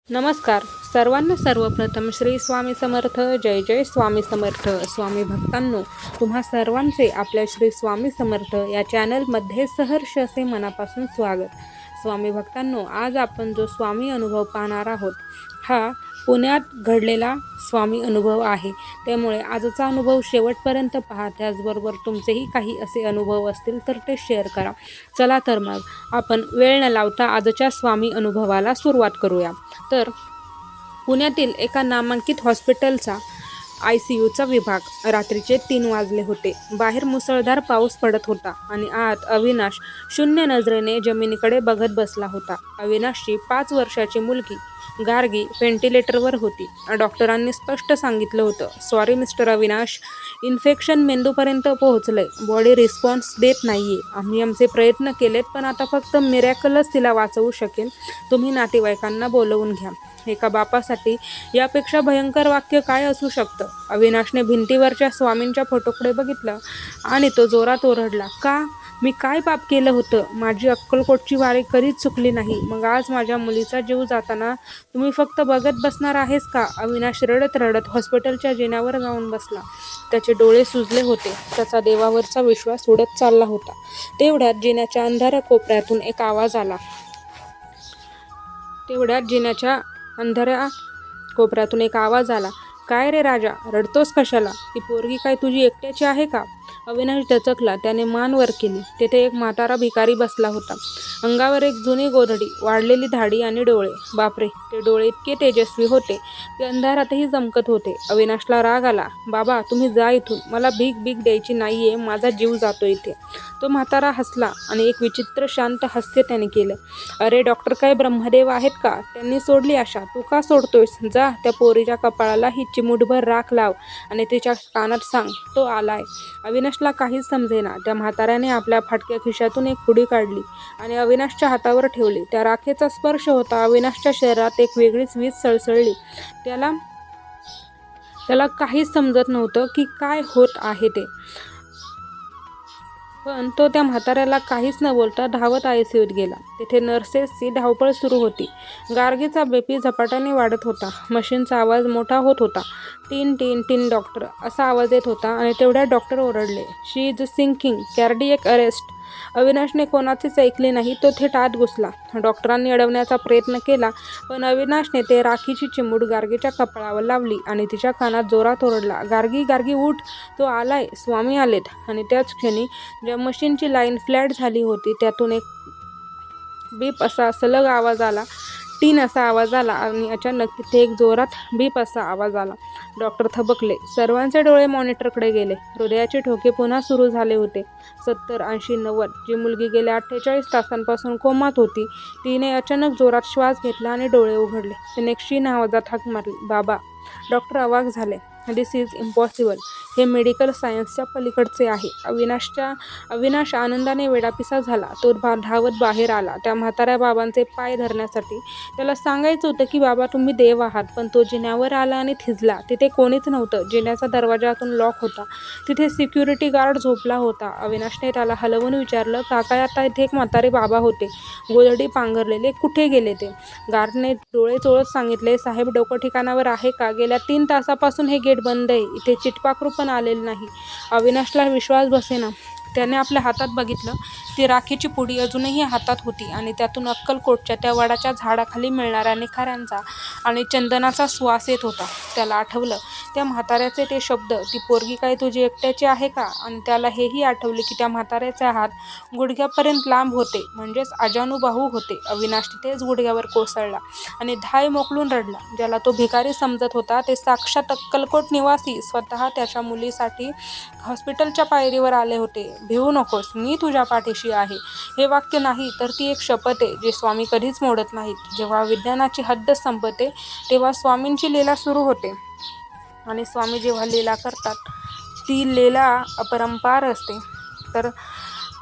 नमस्कार सर्वांना. सर्वप्रथम श्री स्वामी समर्थ. जय जय स्वामी समर्थ. स्वामी भक्तांनो, तुम्हा सर्वांचे आपल्या श्री स्वामी समर्थ या चॅनलमध्ये सहर्ष असे मनापासून स्वागत. स्वामी भक्तांनो, आज आपण जो स्वामी अनुभव पाहणार आहोत हा पुण्यात घडलेला स्वामी अनुभव आहे. त्यामुळे आजचा अनुभव शेवटपर्यंत पहा. त्याचबरोबर तुमचेही काही असे अनुभव असतील तर ते शेअर करा. चला तर मग आपण वेळ न लावता आजच्या स्वामी अनुभवाला सुरुवात करूया. तर पुण्यातील एका नामांकित हॉस्पिटलचा ICUचा विभाग. रात्रीचे 3 वाजले होते. बाहेर मुसळधार पाऊस पडत होता आणि आत अविनाश शून्य नजरेने जमिनीकडे बघत बसला होता. अविनाशची 5 वर्षाची मुलगी गार्गी व्हेंटिलेटरवर होती. डॉक्टरांनी स्पष्ट सांगितलं होतं, सॉरी मिस्टर अविनाश, इन्फेक्शन मेंदूपर्यंत पोहोचलंय. बॉडी रिस्पॉन्स देत नाहीये. आम्ही आमचे प्रयत्न केलेत, पण आता फक्त मिरॅकलच तिला वाचवू शकेल. तुम्ही नातेवाईकांना बोलवून घ्या. एका बापासाठी यापेक्षा भयंकर वाक्य काय असू शकतं? अविनाशने भिंतीवरच्या स्वामींच्या फोटोकडे बघितलं आणि तो जोरात ओरडला, का? मी काय पाप केलं होतं? माझी अक्कलकोटची वारी कधीच चुकली नाही. मग आज माझ्या मुलीचा जीव जाताना तुम्ही फक्त बघत बसणार आहेस का? अविनाश रडत रडत हॉस्पिटलच्या जिन्यावर जाऊन बसला. त्याचे डोळे सुजले होते. त्याचा देवावरचा विश्वास उडत चालला होता. तेवढ्यात जिन्याच्या अंधाऱ्या कोपऱ्यातून एक आवाज आला. काय रे राजा, रडतोस कशाला? ती पोरगी काय तुझी एकट्याची आहे का? अविनाश दचकला. त्याने मान वर केली. तेथे एक म्हातारा भिकारी बसला होता. अंगावर एक जुनी गोधडी, वाढलेली दाढी आणि डोळे. बापरे, ते डोळे इतके तेजस्वी होते, ते अंधारातही चमकत होते. अविनाशला राग आला. बाबा, तुम्ही जा इथून. मला भीक द्यायची नाहीये. माझा जीव जातो इथे. तो म्हातारा हसला आणि एक विचित्र शांत हास्य त्याने केलं. अरे डॉक्टर, काय ब्रह्मदेव आहेत का? त्यांनी सोडली आशा. तू का सोडतोयस? जा, त्या पोरीच्या कपाळाला ही चिमूटभर राख लाव आणि तिच्या कानात सांग, तो आलाय. अविनाशला काहीच समजेना. त्या म्हाताऱ्याने आपल्या फाटक्या खिशातून एक पुडी काढली आणि अविनाशच्या हातावर ठेवली. त्या राखेचा स्पर्श होता. अविनाशच्या शरीरात एक वेगळीच वीज सळसळली. त्याला काहीच समजत नव्हतं की काय होत आहे ते. पण तो त्या म्हाताऱ्याला काहीच न बोलता धावत ICUत गेला. तिथे नर्सेसची धावपळ सुरू होती. गार्गीचा BP झपाट्याने वाढत होता. मशीनचा आवाज मोठा होत होता. टिन टिन टिन डॉक्टर असा आवाज येत होता आणि तेवढ्यात डॉक्टर ओरडले, शी इज सिंकिंग, कार्डियक अरेस्ट. अविनाशने कोणाचीच ऐकली नाही. तो थेट आत घुसला. डॉक्टरांनी अडवण्याचा प्रयत्न केला, पण अविनाशने ते राखीची चिमूट गार्गीच्या कपाळावर लावली आणि तिच्या कानात जोरात ओरडला, गार्गी, गार्गी उठ, तो आलाय, स्वामी आलेत. आणि त्याच क्षणी ज्या मशीनची लाईन फ्लॅट झाली होती त्यातून एक बीप असा सलग आवाज आला. टीन असा आवाज आला आणि अचानक तिथे एक जोरात बीप असा आवाज आला. डॉक्टर थबकले. सर्वांचे डोळे मॉनिटरकडे गेले. हृदयाचे ठोके पुन्हा सुरू झाले होते. 70, 80, 90. जी मुलगी गेल्या 48 तासांपासून कोमात होती, तिने अचानक जोरात श्वास घेतला आणि डोळे उघडले. तिने शी आवाजात हाक मारली, बाबा. डॉक्टर अवाक झाले. दिस इज इम्पॉसिबल. हे मेडिकल सायन्सच्या पलीकडचे आहे. अविनाश आनंदाने वेडापिसा झाला. तो धावत बाहेर आला त्या म्हाताऱ्या बाबांचे पाय धरण्यासाठी. त्याला सांगायचं होतं की बाबा, तुम्ही देव आहात, पण तो जिन्यावर आला आणि थिजला. तिथे कोणीच नव्हतं. जिन्याचा दरवाजा आतून लॉक होता. तिथे सिक्युरिटी गार्ड झोपला होता. अविनाशने त्याला हलवून विचारलं, काका, आता इथे एक म्हातारे बाबा होते, गोधडी पांघरलेले, कुठे गेले ते? गार्डने डोळे चोळत सांगितले, साहेब, डोकं ठिकाणावर आहे का? गेल्या 3 तासापासून हे गेट बंद आहे. इथे चिटपाखरू पण आलेलं नाही. अविनाशला विश्वास बसेना. त्याने आपल्या हातात बघितलं. ती राखीची पुडी अजूनही हातात होती आणि त्यातून अक्कलकोटच्या त्या वडाच्या झाडाखाली मिळणाऱ्या निखाऱ्यांचा आणि चंदनाचा सुवास येत होता. त्याला आठवलं त्या म्हाताऱ्याचे ते शब्द, ती पोरगी काय तुझी एकट्याची आहे का? आणि त्याला हेही आठवले की त्या म्हाताऱ्याचे हात गुडघ्यापर्यंत लांब होते, म्हणजेच अजानुबाहू होते. अविनाश तिथेच गुडघ्यावर कोसळला आणि धाय मोकलून रडला. ज्याला तो भिकारी समजत होता ते साक्षात अक्कलकोट निवासी स्वतः त्याच्या मुलीसाठी हॉस्पिटलच्या पायरीवर आले होते. भिवू नकोस, मी तुझ्या पाठीशी आहे. हे वाक्य नाही तर ती एक शपथ आहे जी स्वामी कधीच मोडत नाहीत. जेव्हा विज्ञानाची हद्द संपते तेव्हा स्वामींची लीला सुरू होते. आणि स्वामी जेव्हा लीला करतात ती लीला अपरंपार असते. तर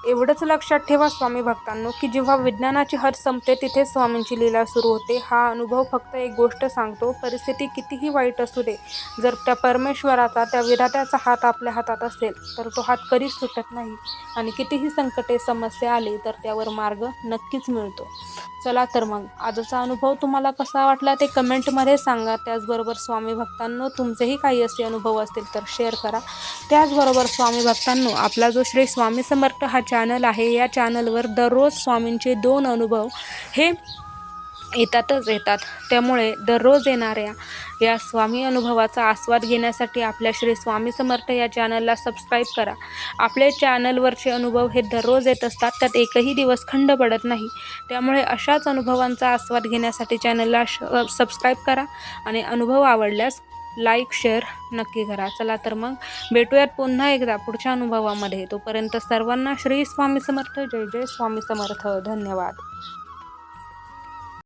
एवढंच लक्षात ठेवा स्वामी भक्तांनो, की जेव्हा विज्ञानाची हद संपते तिथे स्वामींची लीला सुरू होते. हा अनुभव फक्त एक गोष्ट सांगतो, परिस्थिती कितीही वाईट असू दे, जर त्या परमेश्वराचा, त्या विधात्याचा हात आपल्या हातात असेल तर तो हात कधीच सुटत नाही आणि कितीही संकटे समस्या आली तर त्यावर मार्ग नक्कीच मिळतो. चला तर मग आजचा अनुभव तुम्हाला कसा वाटला ते कमेंटमध्ये सांगा. त्याचबरोबर स्वामी भक्तांनो, तुमचेही काही असे अनुभव असतील तर शेअर करा. त्याचबरोबर स्वामी भक्तांनो, आपला जो श्री स्वामी समर्थ हा चॅनल आहे, या चॅनलवर दररोज स्वामींचे 2 अनुभव हे येतात. त्यामुळे दररोज येणाऱ्या या स्वामी अनुभवाचा आस्वाद घेण्यासाठी आपल्या श्री स्वामी समर्थ या चॅनलला सबस्क्राईब करा. आपले चॅनलवरचे अनुभव हे दररोज येत असतात, त्यात एकही दिवस खंड पडत नाही. त्यामुळे अशाच अनुभवांचा आस्वाद घेण्यासाठी चॅनलला सबस्क्राईब करा आणि अनुभव आवडल्यास लाईक शेअर नक्की करा. चला तर मग भेटूयात पुन्हा एकदा पुढच्या अनुभवामध्ये. तोपर्यंत सर्वांना श्री स्वामी समर्थ. जय जय स्वामी समर्थ. धन्यवाद.